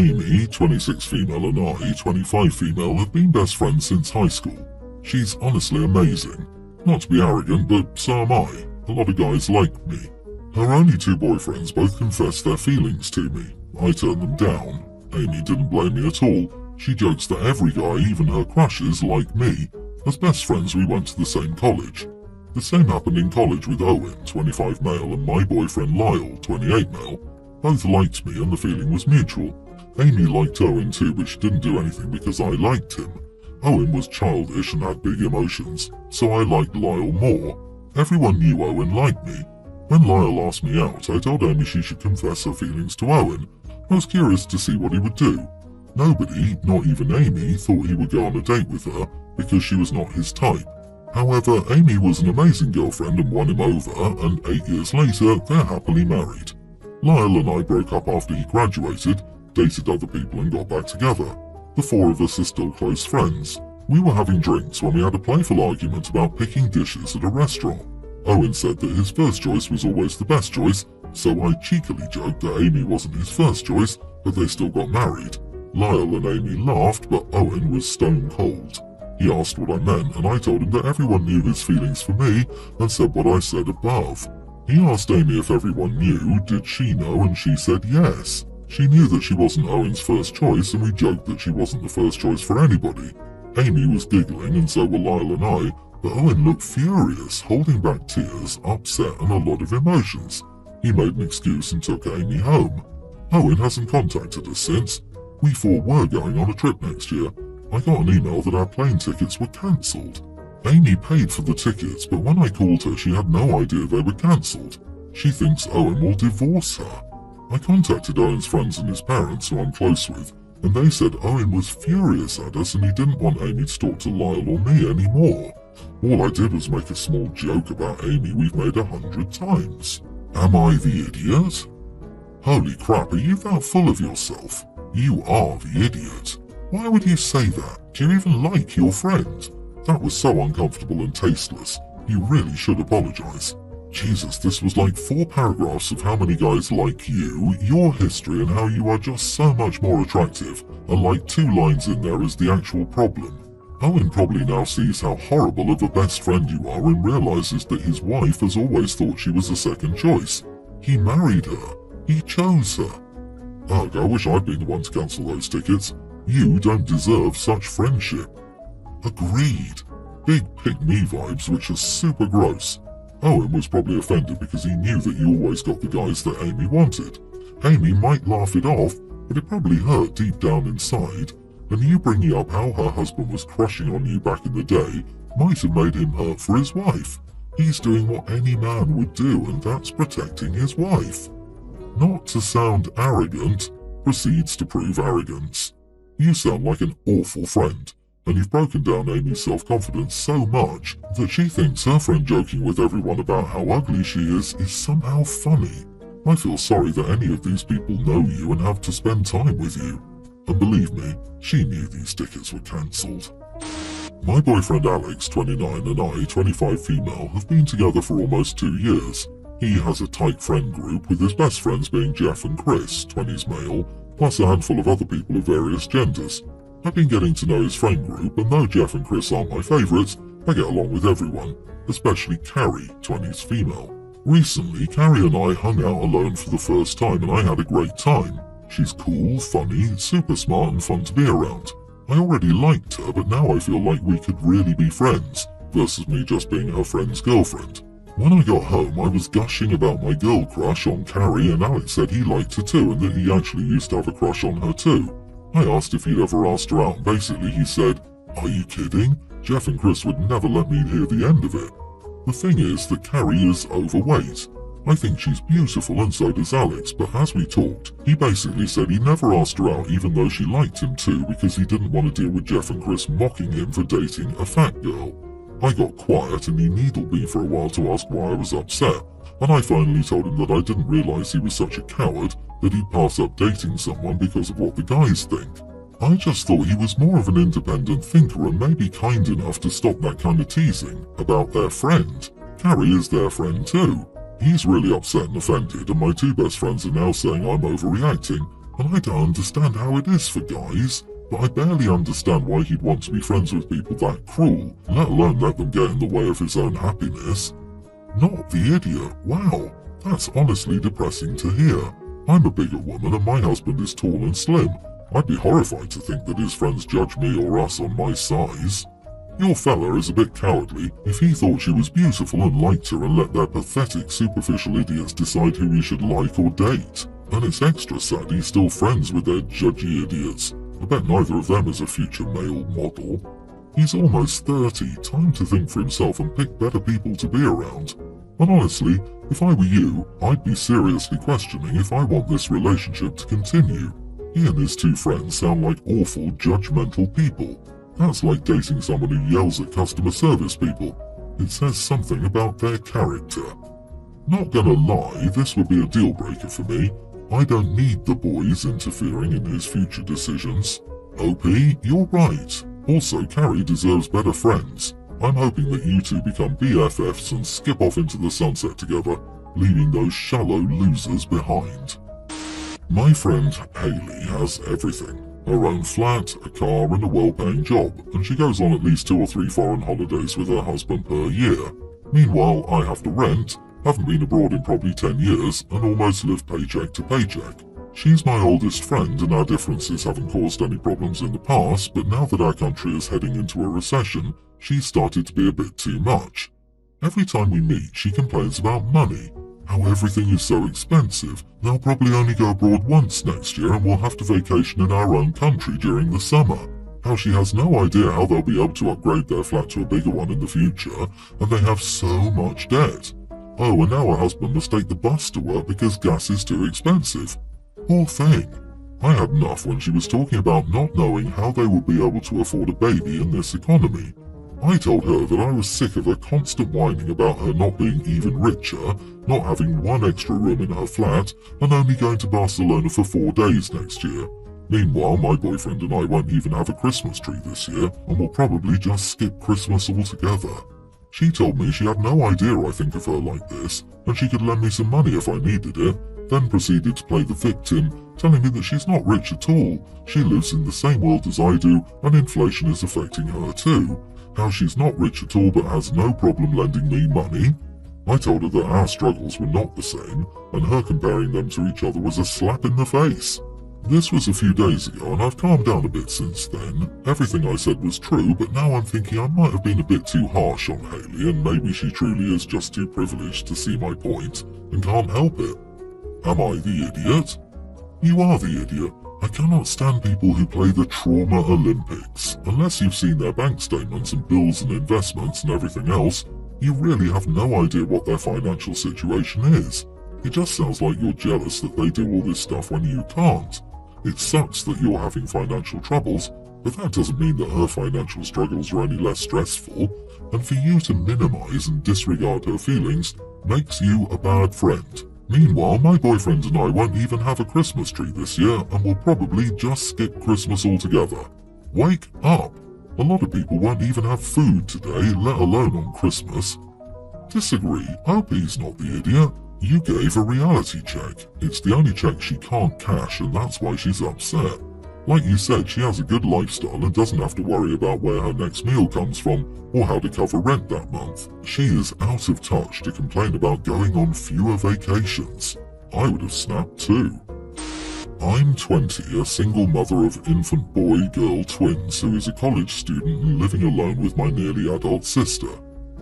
Amy, 26 female, and I, 25 female, have been best friends since high school. She's honestly amazing. Not to be arrogant, but so am I. A lot of guys like me. Her only two boyfriends both confessed their feelings to me. I turned them down. Amy didn't blame me at all. She jokes that every guy, even her crushes, like me. As best friends, we went to the same college. The same happened in college with Owen, 25 male, and my boyfriend Lyle, 28 male. Both liked me and the feeling was mutual. Amy liked Owen too, but she didn't do anything because I liked him. Owen was childish and had big emotions, so I liked Lyle more. Everyone knew Owen liked me. When Lyle asked me out, I told Amy she should confess her feelings to Owen. I was curious to see what he would do. Nobody, not even Amy, thought he would go on a date with her because she was not his type. However, Amy was an amazing girlfriend and won him over, and 8 years later, they're happily married. Lyle and I broke up after he graduated, dated other people and got back together. The four of us are still close friends. We were having drinks when we had a playful argument about picking dishes at a restaurant. Owen said that his first choice was always the best choice, so I cheekily joked that Amy wasn't his first choice, but they still got married. Lyle and Amy laughed, but Owen was stone cold. He asked what I meant, and I told him that everyone knew his feelings for me, and said what I said above. He asked Amy if everyone knew, did she know, and she said yes. She knew that she wasn't Owen's first choice, and we joked that she wasn't the first choice for anybody. Amy was giggling, and so were Lyle and I, but Owen looked furious, holding back tears, upset, and a lot of emotions. He made an excuse and took Amy home. Owen hasn't contacted us since. We four were going on a trip next year. I got an email that our plane tickets were cancelled. Amy paid for the tickets, but when I called her, she had no idea they were cancelled. She thinks Owen will divorce her. I contacted Owen's friends and his parents, who I'm close with, and they said Owen was furious at us and he didn't want Amy to talk to Lyle or me anymore. All I did was make a small joke about Amy we've made 100 times. Am I the idiot? Holy crap, are you that full of yourself? You are the idiot. Why would you say that? Do you even like your friend? That was so uncomfortable and tasteless. You really should apologize. Jesus, this was like 4 paragraphs of how many guys like you, your history, and how you are just so much more attractive, and like 2 lines in there is the actual problem. Owen probably now sees how horrible of a best friend you are and realizes that his wife has always thought she was a second choice. He married her. He chose her. Ugh, I wish I'd been the one to cancel those tickets. You don't deserve such friendship. Agreed. Big pick-me vibes, which are super gross. Owen was probably offended because he knew that you always got the guys that Amy wanted. Amy might laugh it off, but it probably hurt deep down inside. And you bringing up how her husband was crushing on you back in the day might have made him hurt for his wife. He's doing what any man would do, and that's protecting his wife. Not to sound arrogant, proceeds to prove arrogance. You sound like an awful friend, and you've broken down Amy's self-confidence so much that she thinks her friend joking with everyone about how ugly she is somehow funny. I feel sorry that any of these people know you and have to spend time with you. And believe me, she knew these tickets were cancelled. My boyfriend Alex, 29, and I, 25 female, have been together for almost 2 years. He has a tight friend group, with his best friends being Jeff and Chris, 20s male, plus a handful of other people of various genders. I've been getting to know his friend group, and though Jeff and Chris aren't my favourites, I get along with everyone, especially Carrie, 20s female. Recently, Carrie and I hung out alone for the first time and I had a great time. She's cool, funny, super smart and fun to be around. I already liked her, but now I feel like we could really be friends, versus me just being her friend's girlfriend. When I got home, I was gushing about my girl crush on Carrie, and Alex said he liked her too and that he actually used to have a crush on her too. I asked if he'd ever asked her out, and basically he said, "Are you kidding? Jeff and Chris would never let me hear the end of it." The thing is that Carrie is overweight. I think she's beautiful and so does Alex, but as we talked, he basically said he never asked her out even though she liked him too because he didn't want to deal with Jeff and Chris mocking him for dating a fat girl. I got quiet and he needled me for a while to ask why I was upset, and I finally told him that I didn't realise he was such a coward that he'd pass up dating someone because of what the guys think. I just thought he was more of an independent thinker and maybe kind enough to stop that kind of teasing about their friend. Carrie is their friend too. He's really upset and offended, and my 2 best friends are now saying I'm overreacting, And I don't understand how it is for guys, but I barely understand why he'd want to be friends with people that cruel, let alone let them get in the way of his own happiness. Not the idiot, wow, that's honestly depressing to hear. I'm a bigger woman and my husband is tall and slim. I'd be horrified to think that his friends judge me or us on my size. Your fella is a bit cowardly if he thought she was beautiful and liked her and let their pathetic superficial idiots decide who he should like or date. And it's extra sad he's still friends with their judgy idiots. I bet neither of them is a future male model. He's almost 30, time to think for himself and pick better people to be around. And honestly, if I were you, I'd be seriously questioning if I want this relationship to continue. He and his two friends sound like awful, judgmental people. That's like dating someone who yells at customer service people. It says something about their character. Not gonna lie, this would be a deal breaker for me. I don't need the boys interfering in his future decisions. OP, you're right. Also, Carrie deserves better friends. I'm hoping that you two become BFFs and skip off into the sunset together, leaving those shallow losers behind. My friend Hayley has everything. Her own flat, a car and a well-paying job, and she goes on at least 2 or 3 foreign holidays with her husband per year. Meanwhile, I have to rent, haven't been abroad in probably 10 years, and almost live paycheck to paycheck. She's my oldest friend and our differences haven't caused any problems in the past, but now that our country is heading into a recession, she's started to be a bit too much. Every time we meet, she complains about money, how everything is so expensive. They'll probably only go abroad once next year and we'll have to vacation in our own country during the summer. How she has no idea how they'll be able to upgrade their flat to a bigger one in the future, and they have so much debt. Oh, and now her husband must take the bus to work because gas is too expensive. Poor thing. I had enough when she was talking about not knowing how they would be able to afford a baby in this economy. I told her that I was sick of her constant whining about her not being even richer, not having one extra room in her flat, and only going to Barcelona for 4 days next year. Meanwhile, my boyfriend and I won't even have a Christmas tree this year, and will probably just skip Christmas altogether. She told me she had no idea I think of her like this, and she could lend me some money if I needed it, then proceeded to play the victim, telling me that she's not rich at all. She lives in the same world as I do, and inflation is affecting her too. How she's not rich at all but has no problem lending me money. I told her that our struggles were not the same, and her comparing them to each other was a slap in the face. This was a few days ago, and I've calmed down a bit since then. Everything I said was true, but now I'm thinking I might have been a bit too harsh on Hayley, and maybe she truly is just too privileged to see my point, and can't help it. Am I the idiot? You are the idiot. I cannot stand people who play the trauma Olympics. Unless you've seen their bank statements and bills and investments and everything else, you really have no idea what their financial situation is. It just sounds like you're jealous that they do all this stuff when you can't. It sucks that you're having financial troubles, but that doesn't mean that her financial struggles are any less stressful, and for you to minimize and disregard her feelings makes you a bad friend. Meanwhile, my boyfriend and I won't even have a Christmas tree this year and will probably just skip Christmas altogether. Wake up! A lot of people won't even have food today, let alone on Christmas. Disagree, OP's not the idiot. You gave a reality check. It's the only check she can't cash and that's why she's upset. Like you said, she has a good lifestyle and doesn't have to worry about where her next meal comes from or how to cover rent that month. She is out of touch to complain about going on fewer vacations. I would have snapped too. I'm 20, a single mother of infant boy-girl twins who is a college student and living alone with my nearly adult sister.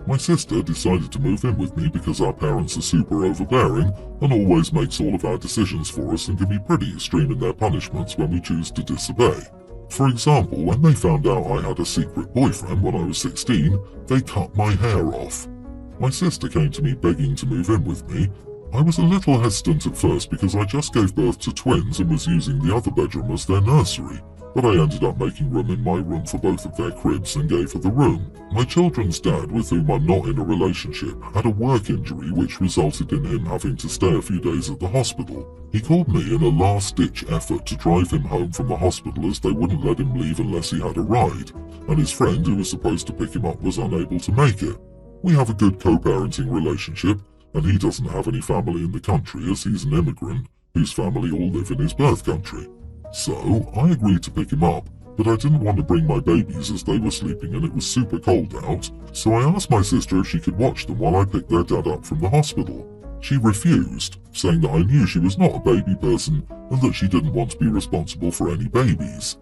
My sister decided to move in with me because our parents are super overbearing and always makes all of our decisions for us and can be pretty extreme in their punishments when we choose to disobey. For example, when they found out I had a secret boyfriend when I was 16, they cut my hair off. My sister came to me begging to move in with me. I was a little hesitant at first because I just gave birth to twins and was using the other bedroom as their nursery, but I ended up making room in my room for both of their cribs and gave her the room. My children's dad, with whom I'm not in a relationship, had a work injury which resulted in him having to stay a few days at the hospital. He called me in a last-ditch effort to drive him home from the hospital as they wouldn't let him leave unless he had a ride, and his friend who was supposed to pick him up was unable to make it. We have a good co-parenting relationship, and he doesn't have any family in the country as he's an immigrant, whose family all live in his birth country. So I agreed to pick him up, but I didn't want to bring my babies as they were sleeping and it was super cold out, so I asked my sister if she could watch them while I picked their dad up from the hospital. She refused, saying that I knew she was not a baby person and that she didn't want to be responsible for any babies.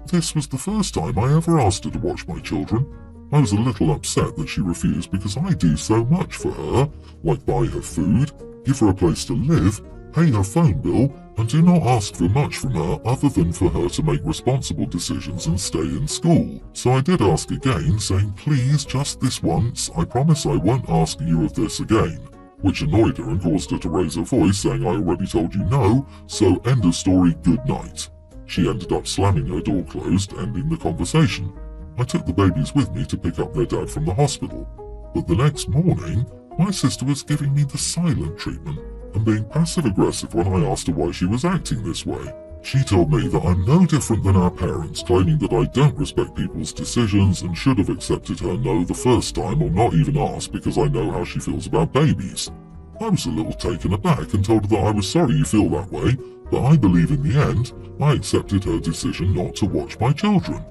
This was the first time I ever asked her to watch my children. I was a little upset that she refused because I do so much for her, like buy her food, give her a place to live, pay her phone bill, and do not ask for much from her other than for her to make responsible decisions and stay in school. So I did ask again, saying, please, just this once, I promise I won't ask you of this again, which annoyed her and caused her to raise her voice, saying I already told you no, so end of story, good night. She ended up slamming her door closed, ending the conversation. I took the babies with me to pick up their dad from the hospital, but the next morning, my sister was giving me the silent treatment and being passive-aggressive when I asked her why she was acting this way. She told me that I'm no different than our parents, claiming that I don't respect people's decisions and should have accepted her no the first time or not even asked because I know how she feels about babies. I was a little taken aback and told her that I was sorry you feel that way, but I believe in the end, I accepted her decision not to watch my children.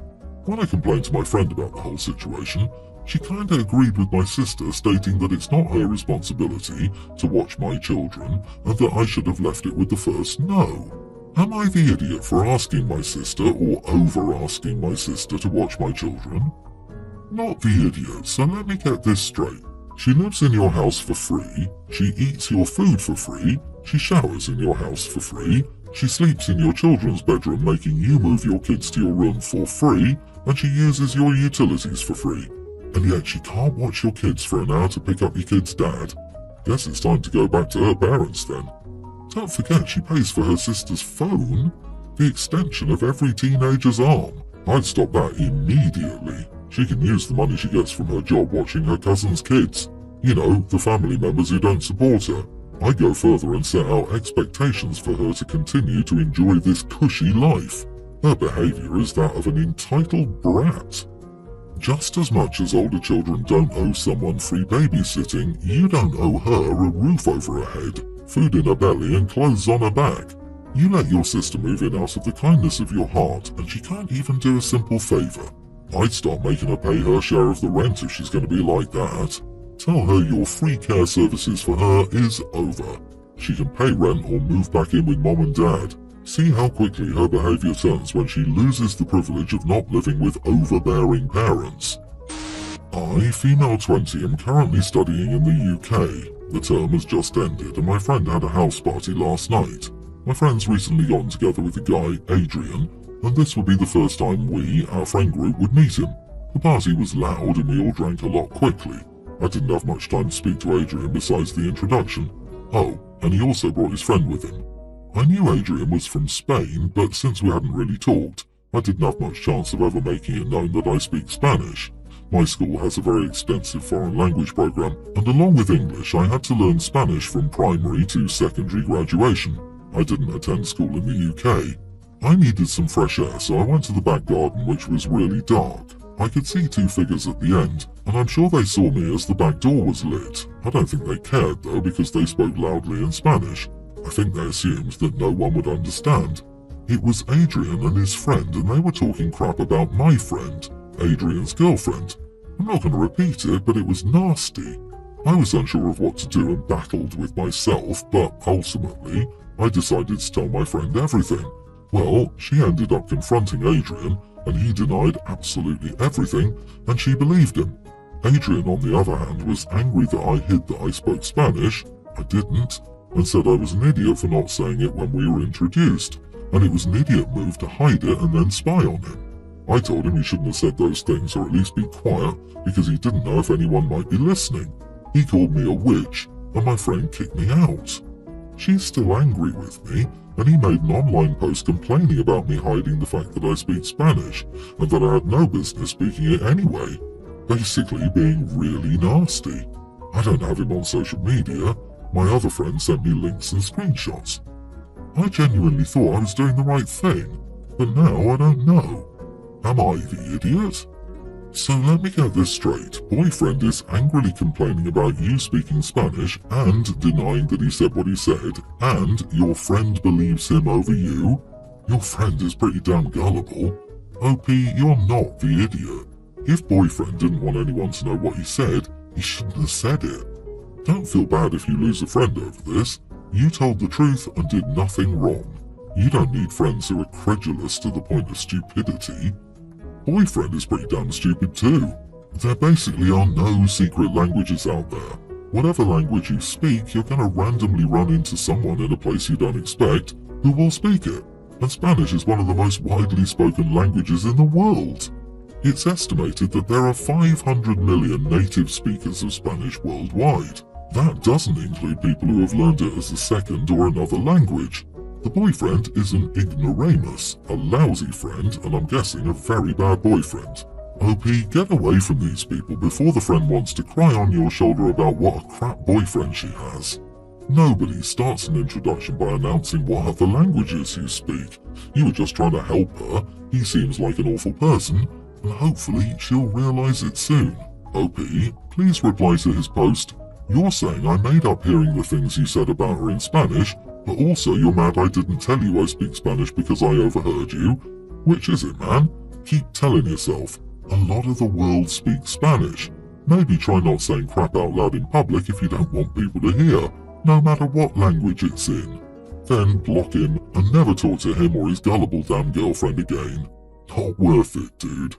When I complained to my friend about the whole situation, she kinda agreed with my sister, stating that it's not her responsibility to watch my children and that I should have left it with the first no. Am I the idiot for asking my sister or over-asking my sister to watch my children? Not the idiot, so let me get this straight. She lives in your house for free, she eats your food for free, she showers in your house for free, she sleeps in your children's bedroom making you move your kids to your room for free, and she uses your utilities for free. And yet she can't watch your kids for an hour to pick up your kid's dad. Guess it's time to go back to her parents then. Don't forget she pays for her sister's phone, the extension of every teenager's arm. I'd stop that immediately. She can use the money she gets from her job watching her cousin's kids. You know, the family members who don't support her. I go further and set out expectations for her to continue to enjoy this cushy life. Her behaviour is that of an entitled brat. Just as much as older children don't owe someone free babysitting, you don't owe her a roof over her head, food in her belly and clothes on her back. You let your sister move in out of the kindness of your heart and she can't even do a simple favour. I'd start making her pay her share of the rent if she's going to be like that. Tell her your free care services for her is over. She can pay rent or move back in with mom and dad. See how quickly her behaviour turns when she loses the privilege of not living with overbearing parents. I, female 20, am currently studying in the UK. The term has just ended and my friend had a house party last night. My friend's recently gotten together with a guy, Adrian, and this would be the first time we, our friend group, would meet him. The party was loud and we all drank a lot quickly. I didn't have much time to speak to Adrian besides the introduction. Oh, and he also brought his friend with him. I knew Adrian was from Spain, but since we hadn't really talked, I didn't have much chance of ever making it known that I speak Spanish. My school has a very extensive foreign language program, and along with English I had to learn Spanish from primary to secondary graduation. I didn't attend school in the UK. I needed some fresh air, so I went to the back garden, which was really dark. I could see two figures at the end, and I'm sure they saw me as the back door was lit. I don't think they cared though, because they spoke loudly in Spanish. I think they assumed that no one would understand. It was Adrian and his friend, and they were talking crap about my friend, Adrian's girlfriend. I'm not going to repeat it, but it was nasty. I was unsure of what to do and battled with myself, but ultimately, I decided to tell my friend everything. Well, she ended up confronting Adrian, and he denied absolutely everything, and she believed him. Adrian, on the other hand, was angry that I hid that I spoke Spanish. I didn't, and said I was an idiot for not saying it when we were introduced, and it was an idiot move to hide it and then spy on him. I told him he shouldn't have said those things, or at least be quiet, because he didn't know if anyone might be listening. He called me a witch, and my friend kicked me out. She's still angry with me, and he made an online post complaining about me hiding the fact that I speak Spanish, and that I had no business speaking it anyway. Basically being really nasty. I don't have him on social media. My other friend sent me links and screenshots. I genuinely thought I was doing the right thing, but now I don't know. Am I the idiot? So let me get this straight. Boyfriend is angrily complaining about you speaking Spanish and denying that he said what he said, and your friend believes him over you? Your friend is pretty damn gullible. OP, you're not the idiot. If boyfriend didn't want anyone to know what he said, he shouldn't have said it. Don't feel bad if you lose a friend over this. You told the truth and did nothing wrong. You don't need friends who are credulous to the point of stupidity. Boyfriend is pretty damn stupid too. There basically are no secret languages out there. Whatever language you speak, you're gonna randomly run into someone in a place you don't expect who will speak it. And Spanish is one of the most widely spoken languages in the world. It's estimated that there are 500 million native speakers of Spanish worldwide. That doesn't include people who have learned it as a second or another language. The boyfriend is an ignoramus, a lousy friend, and I'm guessing a very bad boyfriend. OP, get away from these people before the friend wants to cry on your shoulder about what a crap boyfriend she has. Nobody starts an introduction by announcing what other languages you speak. You were just trying to help her. He seems like an awful person, and hopefully she'll realize it soon. OP, please reply to his post. You're saying I made up hearing the things you said about her in Spanish, but also you're mad I didn't tell you I speak Spanish because I overheard you. Which is it, man? Keep telling yourself. A lot of the world speaks Spanish. Maybe try not saying crap out loud in public if you don't want people to hear, no matter what language it's in. Then block him and never talk to him or his gullible damn girlfriend again. Not worth it, dude.